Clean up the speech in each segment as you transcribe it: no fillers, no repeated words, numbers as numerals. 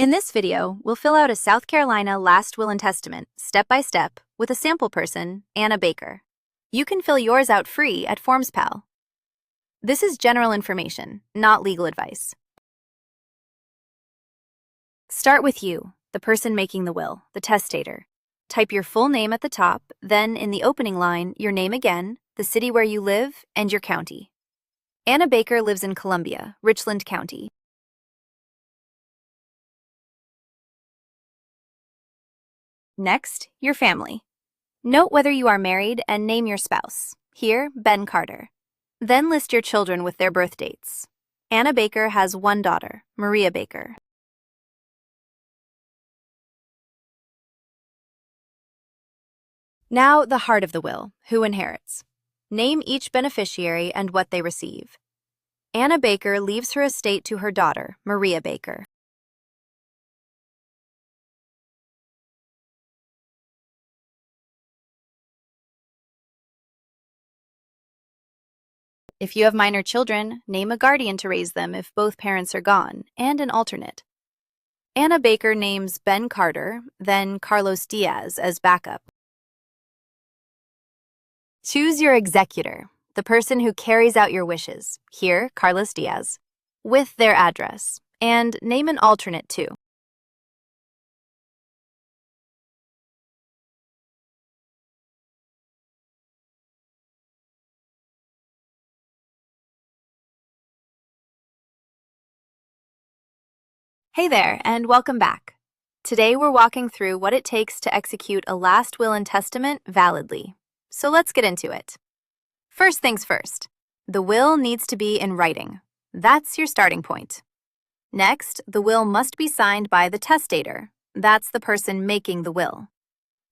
In this video, we'll fill out a South Carolina last will and testament, step by step, with a sample person, Anna Baker. You can fill yours out free at FormsPal. This is general information, not legal advice. Start with you, the person making the will, the testator. Type your full name at the top, then in the opening line, your name again, the city where you live, and your county. Anna Baker lives in Columbia, Richland County. Next, your family. Note whether you are married and name your spouse. Here, Ben Carter. Then list your children with their birth dates. Anna Baker has one daughter, Maria Baker. Now, the heart of the will, who inherits. Name each beneficiary and what they receive. Anna Baker leaves her estate to her daughter, Maria Baker. If you have minor children, name a guardian to raise them if both parents are gone, and an alternate. Anna Baker names Ben Carter, then Carlos Diaz as backup. Choose your executor, the person who carries out your wishes, here, Carlos Diaz, with their address, and name an alternate too. Hey there, and welcome back. Today we're walking through what it takes to execute a last will and testament validly. So let's get into it. First things first, the will needs to be in writing. That's your starting point. Next, the will must be signed by the testator. That's the person making the will.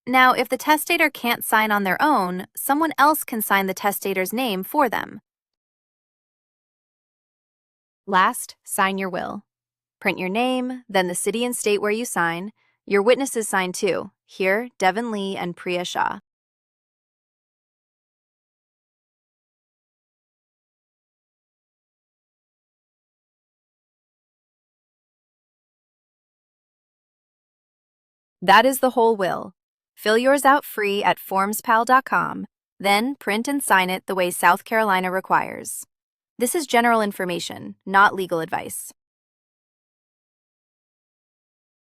Now, if the testator can't sign on their own, someone else can sign the testator's name for them. Last, sign your will. Print your name, then the city and state where you sign. Your witnesses sign too. Here, Devin Lee and Priya Shah. That is the whole will. Fill yours out free at FormsPal.com, then print and sign it the way South Carolina requires. This is general information, not legal advice.